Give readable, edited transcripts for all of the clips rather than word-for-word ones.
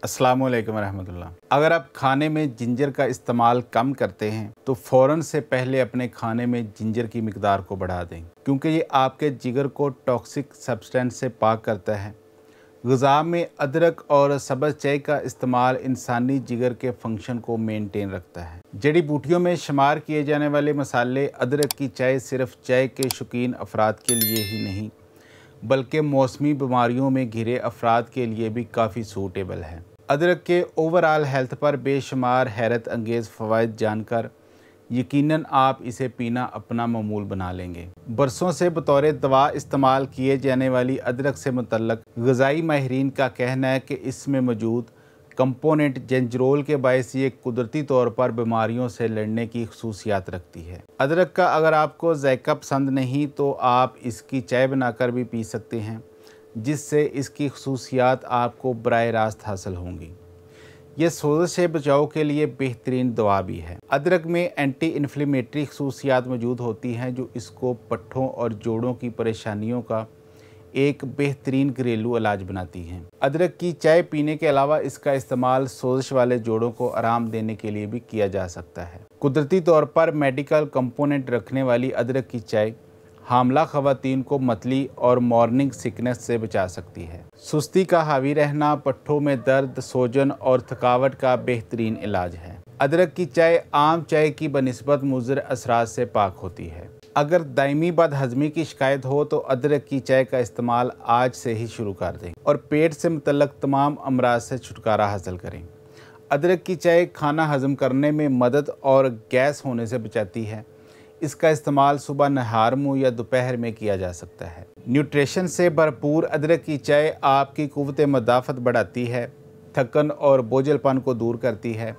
अस्सलामुअलैकुम रहमतुल्लाह। अगर आप खाने में जिंजर का इस्तेमाल कम करते हैं तो फ़ौरन से पहले अपने खाने में जिंजर की मिकदार को बढ़ा दें, क्योंकि ये आपके जिगर को टॉक्सिक सब्सटेंस से पाक करता है। ग़िज़ा में अदरक और सब्ज़ चाय का इस्तेमाल इंसानी जिगर के फंक्शन को मेंटेन रखता है। जड़ी बूटियों में शुमार किए जाने वाले मसाले अदरक की चाय सिर्फ चाय के शौकीन अफराद के लिए ही नहीं बल्कि मौसमी बीमारियों में घिरे अफराद के लिए भी काफ़ी सूटेबल है। अदरक के ओवरऑल हेल्थ पर बेशुमार हैरत अंगेज़ फ़वाइद जानकर यकीनन आप इसे पीना अपना मामूल बना लेंगे। बरसों से बतौर दवा इस्तेमाल किए जाने वाली अदरक से मुतल्लक ग़िज़ाई माहिरीन का कहना है कि इसमें मौजूद कंपोनेंट जेंजरोल के बायस ये कुदरती तौर पर बीमारियों से लड़ने की खसूसियात रखती है। अदरक का अगर आपको जायका पसंद नहीं तो आप इसकी चाय बनाकर भी पी सकते हैं, जिससे इसकी खसूसियात आपको बराह रास्त हासिल होंगी। यह सोज़श से बचाव के लिए बेहतरीन दवा भी है। अदरक में एंटी इन्फ्लेमेटरी खसूसियात मौजूद होती हैं जो इसको पट्ठों और जोड़ों की परेशानियों का एक बेहतरीन घरेलू इलाज बनाती हैं। अदरक की चाय पीने के अलावा इसका इस्तेमाल सोज़श वाले जोड़ों को आराम देने के लिए भी किया जा सकता है। कुदरती तौर पर मेडिकल कंपोनेंट रखने वाली अदरक की चाय हामला ख़वातीन को मतली और मॉर्निंग सिकनेस से बचा सकती है। सुस्ती का हावी रहना पट्ठों में दर्द, सोजन और थकावट का बेहतरीन इलाज है। अदरक की चाय आम चाय की बनिस्बत मुज़र असरात से पाक होती है। अगर दायमी बदहज़मी की शिकायत हो तो अदरक की चाय का इस्तेमाल आज से ही शुरू कर दें और पेट से मुतल्लक तमाम अमराज से छुटकारा हासिल करें। अदरक की चाय खाना हज़म करने में मदद और गैस होने से बचाती है। इसका इस्तेमाल सुबह नहार मुँह या दोपहर में किया जा सकता है। न्यूट्रिशन से भरपूर अदरक की चाय आपकी क़ुव्वत मदाफ़त बढ़ाती है, थकन और बोझलपन को दूर करती है।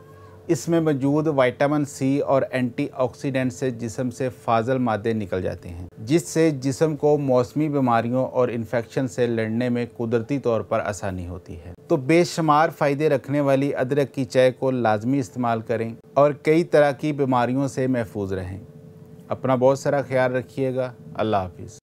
इसमें मौजूद विटामिन सी और एंटीऑक्सीडेंट से जिस्म से फाजल मादे निकल जाते हैं, जिससे जिस्म को मौसमी बीमारियों और इन्फेक्शन से लड़ने में कुदरती तौर पर आसानी होती है। तो बेशुमार फ़ायदे रखने वाली अदरक की चाय को लाजमी इस्तेमाल करें और कई तरह की बीमारियों से महफूज रहें। अपना बहुत सारा ख्याल रखिएगा। अल्लाह हाफिज़।